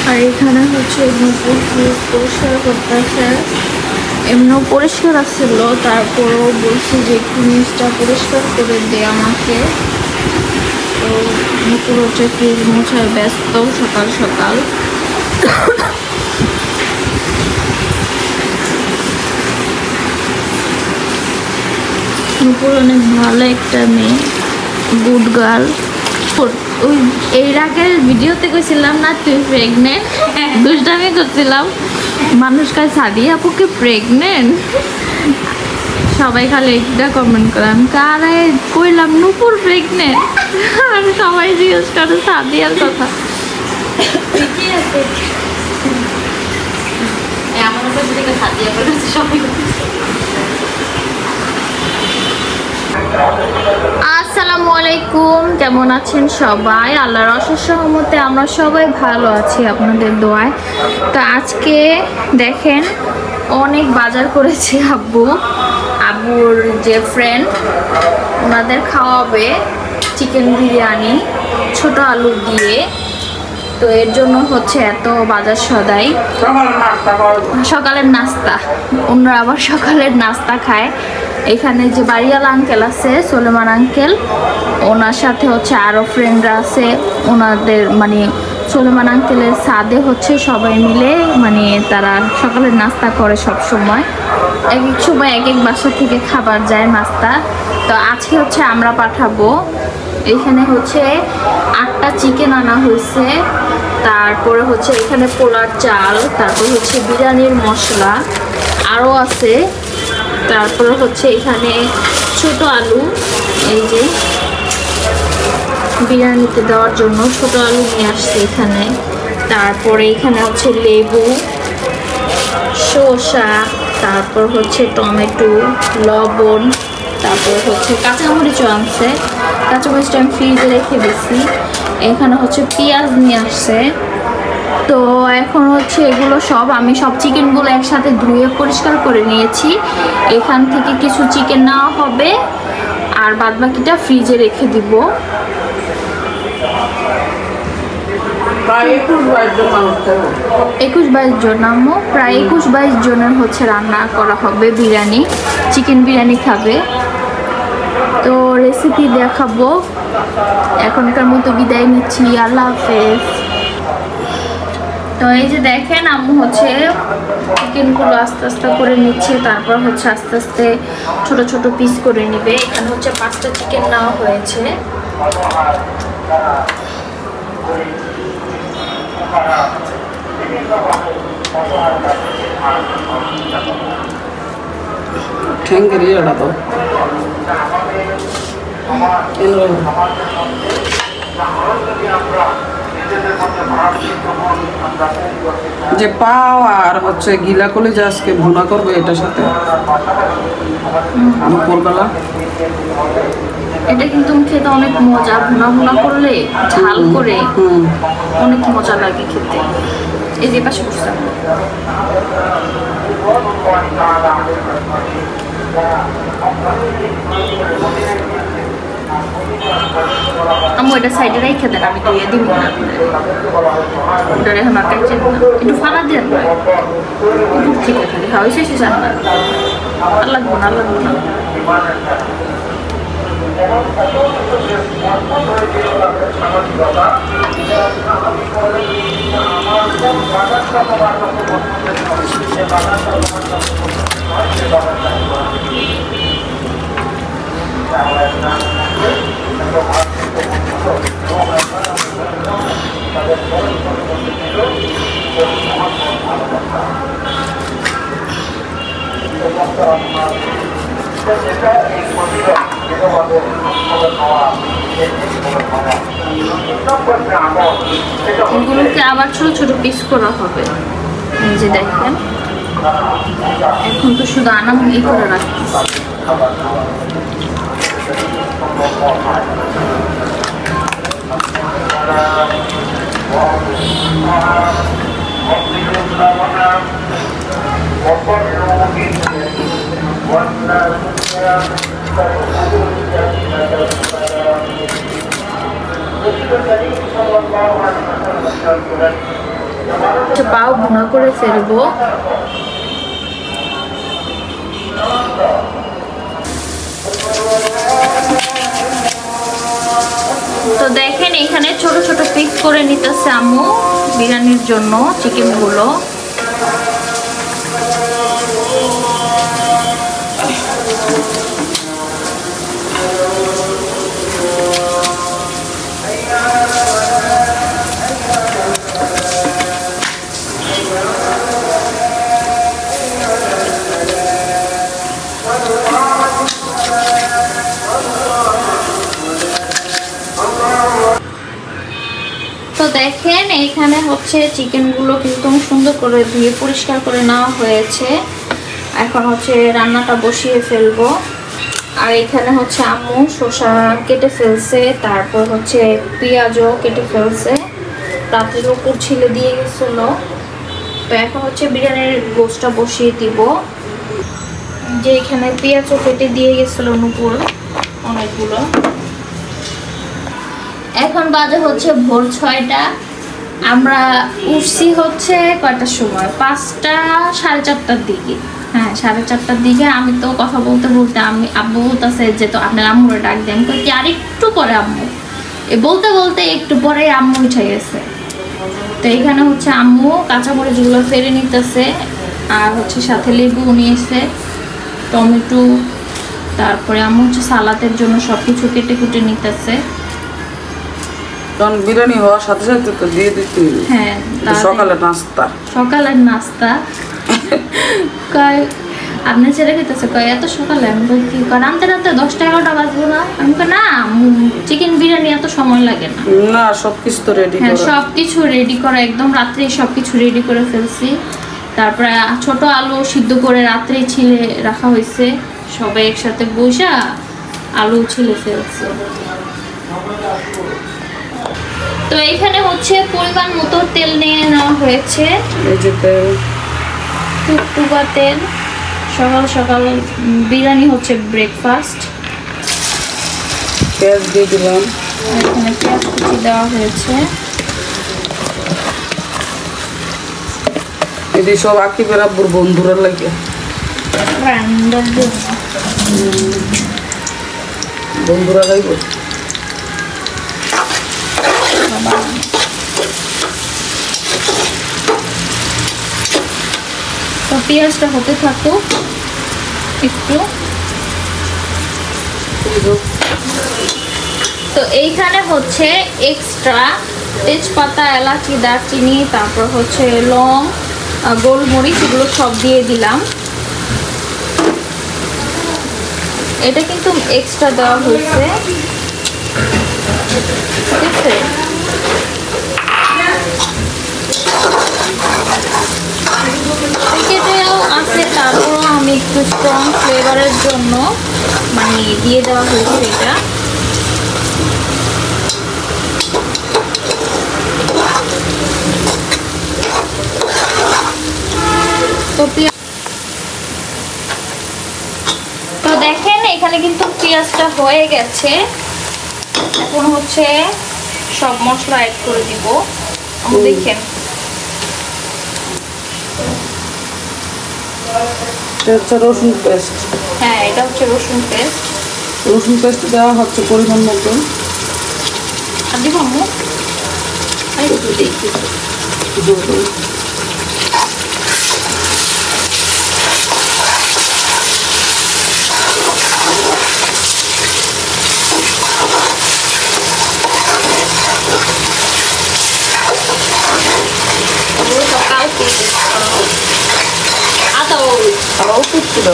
আর এখানে হচ্ছে নূপুর পরিষ্কার করতেছে। এমনিও পরিষ্কার আসছিল, তারপরও বলছি যে একটু নিচটা পরিষ্কার করে দে আমাকে। তো নূপুর হচ্ছে ফ্রিজ মোছায় ব্যস্ত সকাল সকাল। নূপুর অনেক ভালো একটা মেয়ে, গুড গার্ল। ওই এর আগের ভিডিওতে কইছিলাম না তুই প্রেগনেন্ট, দুষ্টামি করছিলাম। মানুষ কাছে সাদিয়া আপুকে প্রেগনেন্ট, সবাই খালি একটা কমেন্ট করলাম কারে কইলাম নূপুর প্রেগনেন্ট, আর সবাই জিজ্ঞেস করে সাদিয়ার কথা। ঠিকই আছে, এমন করে সাদিয়া করে সবাই। আসসালামু আলাইকুম, কেমন আছেন সবাই? আল্লাহর অশেষ রহমতে আমরা সবাই ভালো আছি আপনাদের দোয়ায়। তো আজকে দেখেন অনেক বাজার করেছি আব্বুর যে ফ্রেন্ড, ওনাদের খাওয়াবে চিকেন বিরিয়ানি ছোট আলু দিয়ে। তো এর জন্য হচ্ছে এত বাজার সদাই, সকালের নাস্তা। ওনারা আবার সকালের নাস্তা খায়। এখানে যে বাড়িওয়ালা আঙ্কেল আছে, সোলেমান আঙ্কেল, ওনার সাথে হচ্ছে আরও ফ্রেন্ডরা আছে। ওনাদের মানে সোলেমান আঙ্কেলের সাদে হচ্ছে সবাই মিলে মানে তারা সকালের নাস্তা করে সব সময়। এক এক সময় এক এক বাসা থেকে খাবার যায় নাস্তা। তো আজকে হচ্ছে আমরা পাঠাবো। এখানে হচ্ছে 8টা চিকেন আনা হয়েছে, তারপরে হচ্ছে এখানে পোলার চাল, তারপর হচ্ছে বিরিয়ানির মশলা আরও আছে। তারপরে হচ্ছে এখানে ছোট আলু, এই যে বিরিয়ানিতে দেওয়ার জন্য ছোট আলু নিয়ে আসছে এখানে। তারপরে এখানে হচ্ছে লেবু, শসা, তারপর হচ্ছে টমেটো, লবণ, তারপর হচ্ছে কাঁচামরিচও আনছে। কাঁচামরিচটা আমি ফ্রিজে রেখে দিছি। এখানে হচ্ছে পেঁয়াজ নিয়ে আসছে। তো এখন হচ্ছে এগুলো আমি সব চিকেনগুলো একসাথে ধুয়ে পরিষ্কার করে নিয়েছি। এখান থেকে কিছু চিকেন নেওয়া হবে আর বাদবাকিটা ফ্রিজে রেখে দিব। প্রায় 21-22 জন, প্রায় 21-22 জনের হচ্ছে রান্না করা হবে বিরিয়ানি, চিকেন বিরিয়ানি খাবে। তো রেসিপি দেখাবো। এখনকার মতো বিদায় নিচ্ছি, আল্লাহ হাফেজ। তো এই যে দেখেন আম্মু হচ্ছে চিকেনগুলো আস্তে আস্তে করে নিচ্ছে, তারপর হচ্ছে আস্তে আস্তে ছোট ছোট পিস করে নিবে। এখানে হচ্ছে 5টা চিকেন নেওয়া হয়েছে। যে পাও আর হচ্ছে গিলা কলিজা আজকে ভুনা করবে এটার সাথে দুপুরবেলা। এটা কিন্তু খেতে অনেক মজা, ভুনা ভুনা করলে ঝাল করে অনেক মজা লাগে খেতে। এই যে পাশে বসে আমি ওইটা সাইডে রেখে দেন, আমি ধুয়ে দিব না। ওটা রেখে মাথায় একটু ফালা দেন না, উপর থেকে খালি খাওয়াই শেষে যান না। আর লাগবো না, লাগবো না। এগুলোকে আবার ছোট ছোট পিস করা হবে। এই যে দেখেন এখন তো শুধু আনাম করে রাখছি। পাও ভুনা করে ফেলবো। তো দেখেন এখানে ছোট ছোট পিস করে নিতেছে আম্মু বিরিয়ানির জন্য চিকেন গুলো। তো দেখেন এখানে হচ্ছে চিকেনগুলো কিন্তু সুন্দর করে ধুয়ে পরিষ্কার করে নেওয়া হয়েছে। এখন হচ্ছে রান্নাটা বসিয়ে ফেলবো। আর এখানে হচ্ছে আম্মু শসা কেটে ফেলছে, তারপর হচ্ছে পেঁয়াজও কেটে ফেলছে, রাত্রের উপর ছিলে দিয়ে গেছিল। তো এখন হচ্ছে বিরিয়ানির গোশটা বসিয়ে দিব। যে এখানে পেঁয়াজও কেটে দিয়ে গেছিল নুপুর অনেকগুলো। এখন বাজে হচ্ছে ভোর 6টা। আমরা উঠছি হচ্ছে কয়টার সময়, 5টা 4:30টার দিকে। হ্যাঁ 4:30টার দিকে। আমি তো কথা বলতে বলতে আব্বু বলতেছে যে তো আপনার আম্মুরে ডাক দেন, কি আর একটু পরে আম্মু, বলতে বলতে একটু পরে আম্মু উঠে গেছে। তো এখানে হচ্ছে আম্মু কাঁচামরিচগুলো ফেলে নিতেছে, আর হচ্ছে সাথে লেবু নিয়েছে, টমেটো, তারপরে আম্মু হচ্ছে সালাদের জন্য সব কিছু কেটে কুটে নিতেছে। কারণ বিরিয়ানি হওয়ার সাথে সাথে তো দিয়ে দিতে। হ্যাঁ সকালের নাস্তা কয় আপনার ছেলে খেতেছে, কয় এত সকালে? আমি কই কি রান্তে রান্তে 10টা 11টা বাজবো না? আমি কই না চিকেন বিরিয়ানি এত সময় লাগে না। না সবকিছু তো রেডি করা। হ্যাঁ সবকিছু রেডি করা, একদম রাত্রে সবকিছু রেডি করে ফেলছি। তারপরে ছোট আলু সিদ্ধ করে রাত্রে ছিলে রাখা হয়েছে, সবাই একসাথে বসা আলু ছিলে ফেলছে। তো এখানে হচ্ছে পরিমাণ মতো তেল নিয়ে নেওয়া হয়েছে, এই যে তেল, টুকটুকা তেল। সকাল সকাল বিরিয়ানি হচ্ছে ব্রেকফাস্ট। পেঁয়াজ দিয়ে দিলাম, এখানে পেঁয়াজ কুচি দেওয়া হয়েছে। এটি সব আকিবের আব্বুর বন্ধুরা লাগে, রান্নার জন্য বন্ধুরা লাগবে। তো পেঁয়াজটা হতে থাকুক একটু। তো এইখানে হচ্ছে এক্সট্রা তেজপাতা, এলাচি, দারচিনি, তারপর হচ্ছে লং, গোলমরিচ, এগুলো সব দিয়ে দিলাম। এটা কিন্তু এক্সট্রা দেওয়া হয়েছে, ঠিক আছে? প্যাকেটেও আছে, তারপরও আমি একটু স্ট্রং ফ্লেভারের জন্য মানে দিয়ে দেওয়া হয়েছে এটা। তো দেখেন এখানে কিন্তু পেঁয়াজটা হয়ে গেছে। এখন হচ্ছে সব মশলা অ্যাড করে দিব। দেখেন রসুন পেস্ট। হ্যাঁ এটা হচ্ছে রসুন পেস্ট। রসুন পেস্ট দেওয়া হচ্ছে পরিমাণ মতো। আর দিব আম্মু একটু দেখি। আবার ওষুধ ছিল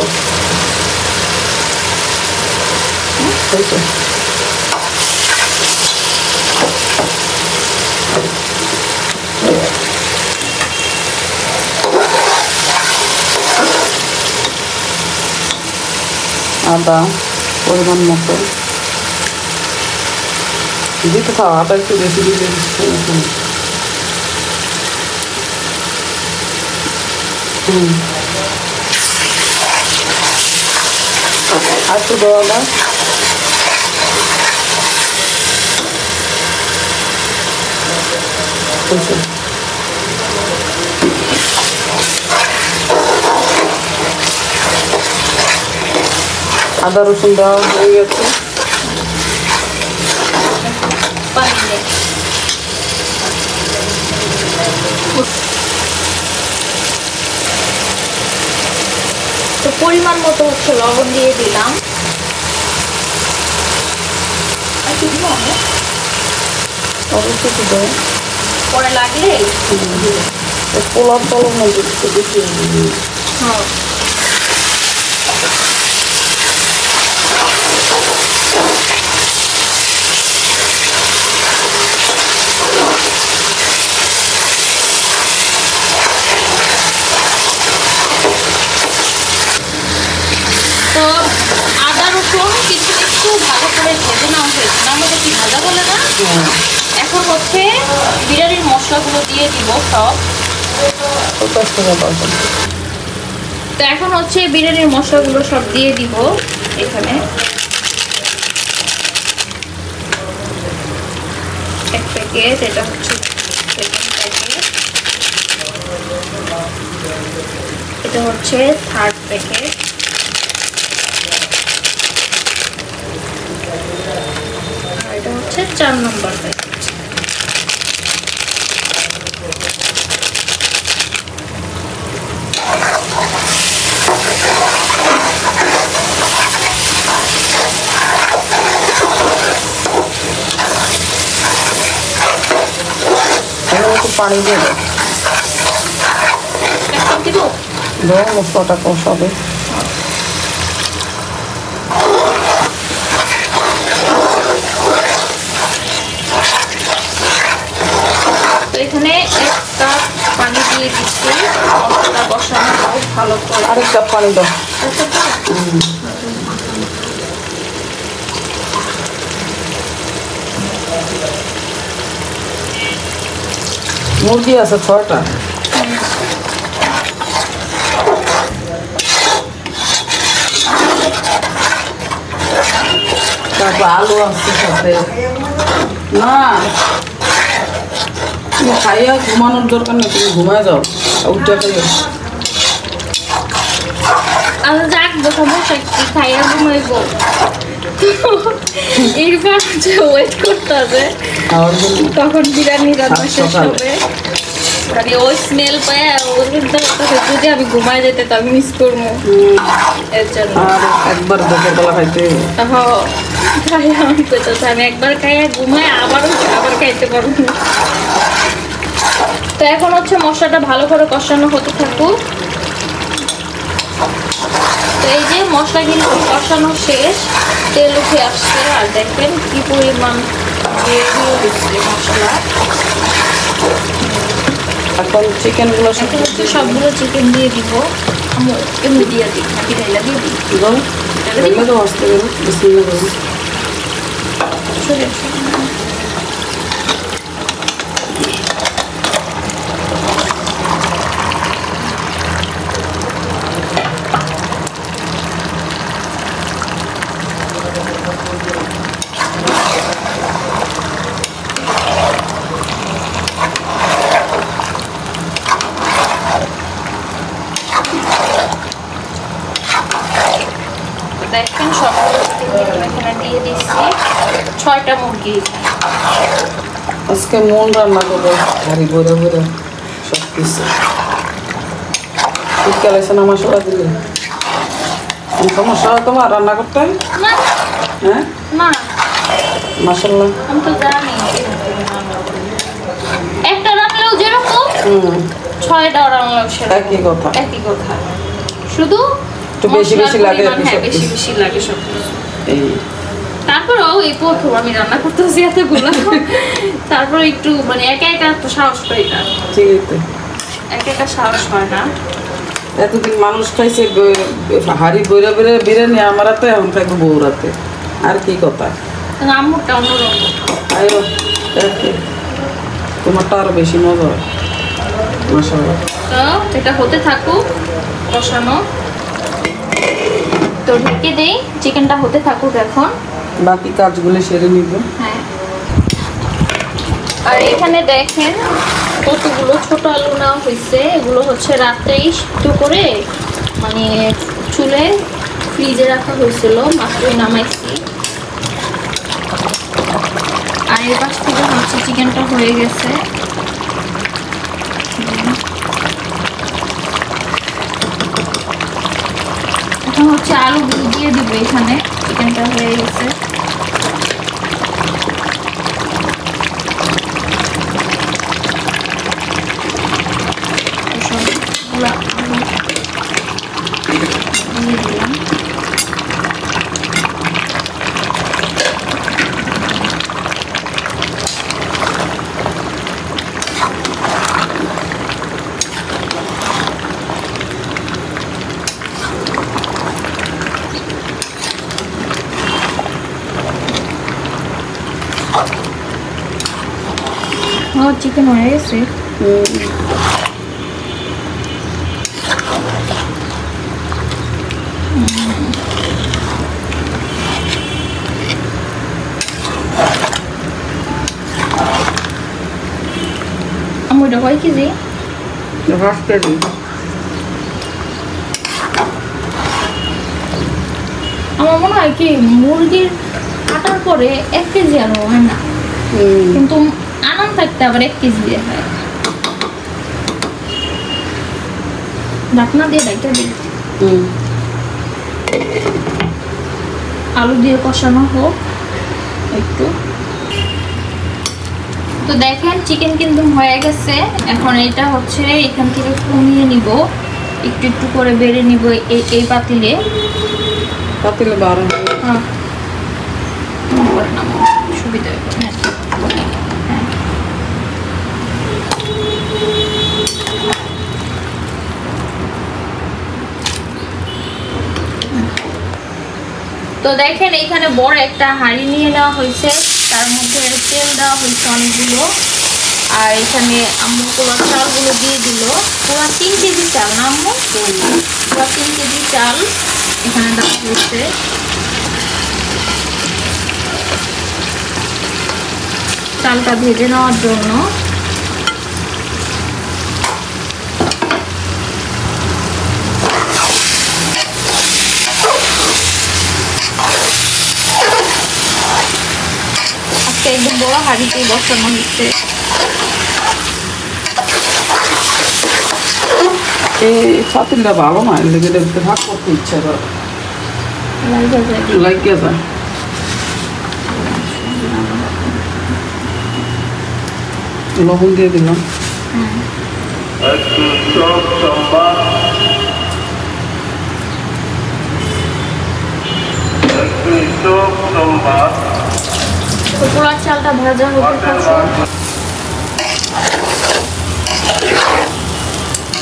আদা পরিমাণ মতো দিতে খাওয়া, আদা একটু বেশি দিলে আর একটু দেওয়া না। আদা রসুন দেওয়া হয়ে গেছে। পানি দে। তো পরিমাণ মতো হচ্ছে লবণ দিয়ে দিলাম। আর কি দিব আমরা? অবশ্যই তো দেয় পরে লাগলে পোলার তলব মধ্যে বেশি। হ্যাঁ তো আদা রসুন কিছু একটু ভালো করে ভেজে নেওয়া হয়েছে না, আমাদের কি ভাজা বলে না। এখন হচ্ছে বিরিয়ানির মশলাগুলো দিয়ে দিব সব। তো এখন হচ্ছে বিরিয়ানির মশলাগুলো সব দিয়ে দিব এখানে। এক প্যাকেট, এটা হচ্ছে সেকেন্ড প্যাকেট, এটা হচ্ছে থার্ড প্যাকেট, আর এটা হচ্ছে 4 নম্বর প্যাকেট। পানি দিয়ে দাও, মশলাটা কষাবে। তো এখানে 1 কাপ পানি দিয়ে দিচ্ছি, মশলাটা কষানো হোক ভালো করে। আরেক কাপ পানি দাও। মুরগি আছে 6টা। তারপর আলু আসছে সাথে। না তুমি খাইয়া ঘুমানোর দরকার নেই, তুমি ঘুমায় যাও উঠে খাইয়া। আমি যাক বসে খাইয়া ঘুমাইবো। এরপর হচ্ছে ওয়েট করতে হবে তখন বিরিয়ানি রান্না শেষ হবে। মানে ওই স্মেল পায় যদি আমি ঘুমাই যেতে তো আমি মিস করবো এর জন্য। একবার দুপুরবেলা খাইতে আমি একবার খাইয়া ঘুমাই আবার খাইতে পারবো। তো এখন হচ্ছে মশলাটা ভালো করে কষানো হতে থাকুক। তো এই যে মশলা কিন্তু কষানো শেষ, তেল উঠে আসছে, আর দেখেন কি পরিমাণ মশলা। এখন চিকেনগুলো হচ্ছে সবগুলো চিকেন দিয়ে দিব। আমি এমনি দিয়ে দিই নাকি ঢেলা দিয়ে দিই? তো আসতে গেল বিসমিল্লাহ করুন। দেখেন সবগুলো এখানে দিয়ে দিচ্ছি। 6টা মুরগি আজকে মন রান্না করবো, ভারী বইরা বইরা সব কিছু। শীতকাল এসে না মশলা দিলে সমস্যা হয় তোমার রান্না করতে? না হ্যাঁ না মাশাআল্লাহ, আমি তো জানি একটা রান্নাও যেরকম 6টা রান্নাও সেরকম একই কথা। একই কথা, শুধু একটু বেশি বেশি লাগে, বেশি বেশি লাগে সব। এই তারপরেও এই প্রথম আমি রান্না করতেছি এতগুলো, তারপরে একটু মানে একা একা তো সাহস পাই না, ঠিক আছে, একা একা সাহস হয় না। এতদিন মানুষ খাইছে হাড়ি বইরা বইরা বিরিয়ানি, আমার তো এখন খাইবো বউরাতে, আর কি কথা। আম্মুরটা অন্যরকম। আয়ো তোমারটা আরো বেশি মজা হয় মাশাআল্লাহ। তো এটা হতে থাকুক কষানো, তো ঢেকে দেই, চিকেনটা হতে থাকুক এখন, বাকি কাজগুলো সেরে নিব। হ্যাঁ, আর এখানে দেখেন কতগুলো ছোট আলু নেওয়া হয়েছে, এগুলো হচ্ছে রাত্রেই সিদ্ধ করে মানে চুলে ফ্রিজে রাখা হয়েছিল, মাত্রই নামাইছি। আর এই পাশ থেকে হচ্ছে চিকেনটা হয়ে গেছে। এখন হচ্ছে আলুগুলো দিয়ে দিব এখানে। চিকেনটা হয়ে গেছে। দিয়ে দিলাম। চিকেন হয়ে গেছে। ওইটা কয় কেজি? Half KG. আমার মনে হয় কি মুরগির কাটার পরে 1 কেজি আনো হয় না, কিন্তু আনাম থাকতে আবার 1 কেজি দিয়ে হয়। ঢাকনা দিয়ে ঢাকা দিই। আলু দিয়ে কষানো হোক একটু। তো দেখেন চিকেন কিন্তু হয়ে গেছে। এখন এটা হচ্ছে এখান থেকে কমিয়ে নিব, একটু একটু করে বেড়ে নিব এই পাতিলে। পাতিলে বাড়া সুবিধা হবে। তো দেখেন এখানে বড় একটা হাঁড়ি নিয়ে নেওয়া হয়েছে, তার মধ্যে তেল দেওয়া হয়েছে অনেকগুলো। আর এখানে আম্মু পোলার চালগুলো দিয়ে দিল। পুরো 3 কেজি চাল না আম্মু? পুরো 3 কেজি চাল এখানে দেওয়া হয়েছে। চালটা ভেজে নেওয়ার জন্য। আজকে একদম বড় হাঁড়িতেই বসানো হচ্ছে। এই পাতিলটা ভালো না, লেগে দেখতে ভাগ করতে ইচ্ছা করে, লাগিয়ে যায়। লবণ দিয়ে দিলাম। পোলার চালটা ভাজা হতে থাকছে।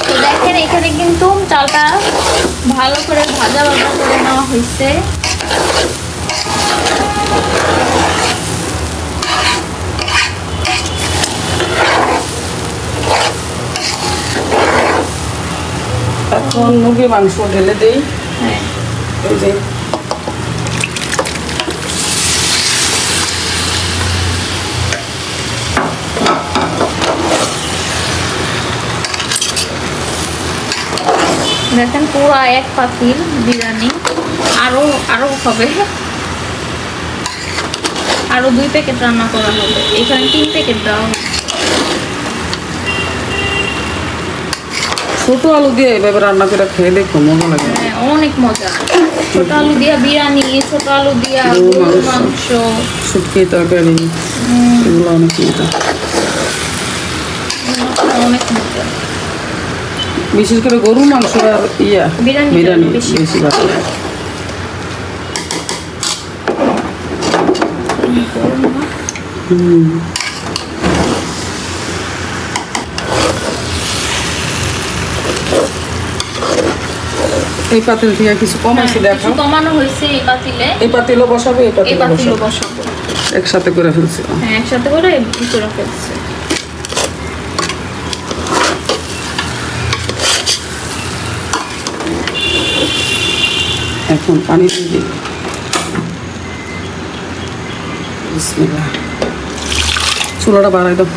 তো দেখেন এখানে কিন্তু চালটা ভালো করে ভাজা করে নেওয়া হয়েছে। এখন মুরগির মাংস ঢেলে দিই। এই যে দেখেন পুরো 1 পাতিল বিরিয়ানি। আরো হবে, আরো 2 প্যাকেট রান্না করা হবে। এখানে 3 প্যাকেট দেওয়া হবে। ছোট আলু দিয়ে এভাবে রান্না করে খেয়ে দেখো, মজা লাগে। হ্যাঁ, অনেক মজা। ছোট আলু দিয়া বিরিয়ানি, ছোট আলু দিয়া গরুর মাংস, শুটকি তরকারি, এগুলো অনেক মজা। অনেক মজা। বিশেষ করে গরুর মাংস আর বিরিয়ানি বেশি ভালো লাগে। এই পাতিল থেকে কিছু কমাইছি, দেখো কমানো হয়েছে। এই পাতিলে, এই পাতিলও বসাবো, এই পাতিলও বসাবো। একসাথে করে ফেলছি। হ্যাঁ, একসাথে করে ফেলছি। এখন পানি দিয়ে দিই। বিসমিল্লাহ। চুলাটা বাড়াই দাও।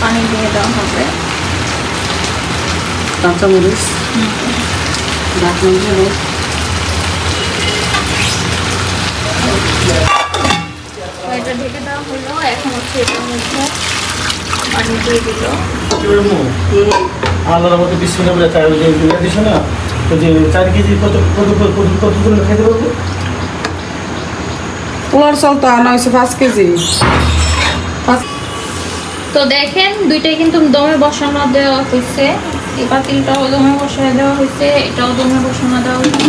পানি দিয়ে দেওয়া হবে। কাঁচামরিচ ঢাকনা দিয়ে এটা ঢেকে দেওয়া হলো। এখন হচ্ছে এটার মধ্যে পানি দিয়ে দিল। আলাদা মতো বিস্কুট বলে চাই যে দিস না, তো যে 4 কেজি কত করে খাইতে পারবো? পোলার চাল তো আনা হয়েছে 5 কেজি। তো দেখেন দুইটাই কিন্তু দমে বসানো দেওয়া হয়েছে। এই পাতিলটাও দমে বসানো দেওয়া হয়েছে, এটাও দমে বসানো দেওয়া হয়েছে।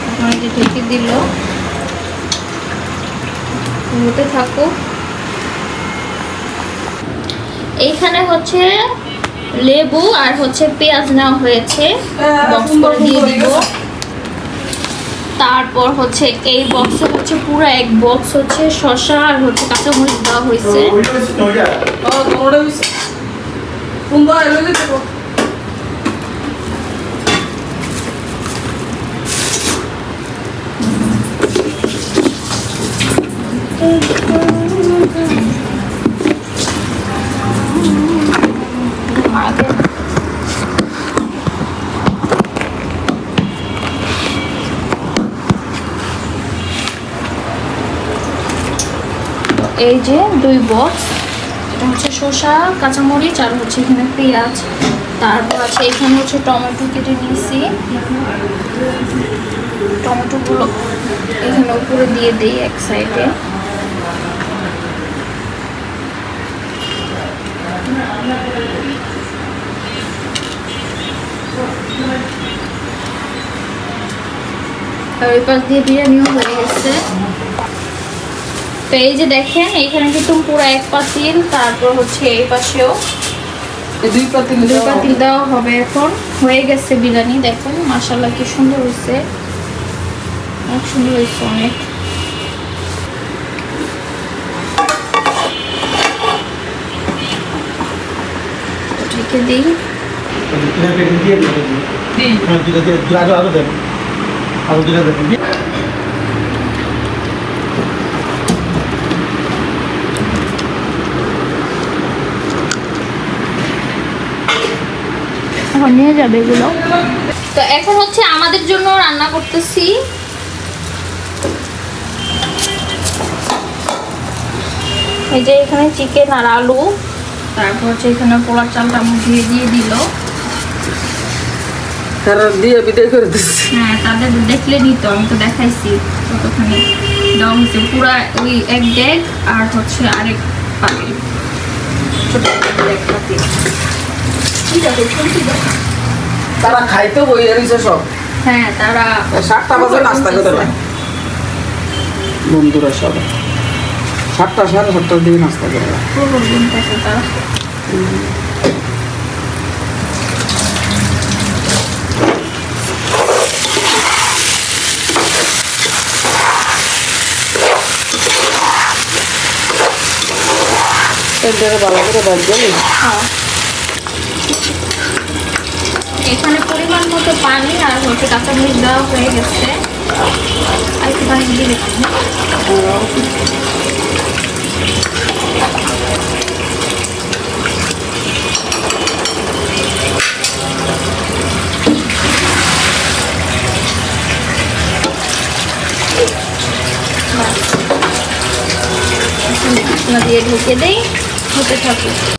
এখন এটা ঢেকে দিল, হতে থাকুক। এইখানে হচ্ছে লেবু আর হচ্ছে পেঁয়াজ নেওয়া হয়েছে, বক্স করে দিয়ে দিব। তারপর হচ্ছে এই বক্সে হচ্ছে পুরো এক বক্স হচ্ছে শসা আর হচ্ছে কাঁচামরিচ দেওয়া হয়েছে। এই যে 2 বক্স, এটা হচ্ছে শসা কাঁচামরিচ আর হচ্ছে এখানে পেঁয়াজ। তারপর আছে এখানে হচ্ছে টমেটো কেটে নিয়েছি, টমেটোগুলো এখানে উপরে দিয়ে দিই এক সাইডে। আর ওই পাশ দিয়ে বিরিয়ানিও হয়ে গেছে। তো এই যে দেখেন এখানে কিন্তু পুরো এক পাতিল, তারপর হচ্ছে এই পাশেও 2 পাতিল দেওয়া হবে। এখন হয়ে গেছে বিরিয়ানি, দেখেন মাশাআল্লাহ কি সুন্দর হয়েছে, অনেক সুন্দর হয়েছে অনেক। ঢেকে দিই। এখন নিয়ে যাবে এগুলো। তো এখন হচ্ছে আমাদের জন্য রান্না করতেছি। এই যে এখানে চিকেন আর আলু, তারপর হচ্ছে এখানে পোলার চালটা দিয়ে দিল। তারা দিয়ে বিদায় করে দিচ্ছি। হ্যাঁ, তাদের দেখলে নিত, আমি তো দেখাইছি কতখানি দেওয়া হয়েছে। পুরা ওই এক ডেক আর হচ্ছে আরেক পাতিল, ছোট এক পাতিল। তারা খাইতে বই এরিছে সব। হ্যাঁ, তারা 7টা বাজে নাস্তা করতে পারে বন্ধুরা সব। 7টা 7:30টার দিকে নাস্তা করে তারা। ভালো করে বাজ গেলি। এখানে পরিমাণ মতো পানি আর হচ্ছে কাঁচামরিচ দেওয়া হয়ে গেছে। আর একটু পানি দিয়ে দিচ্ছি। দিয়ে ঢেকে দেই, হতে থাকে।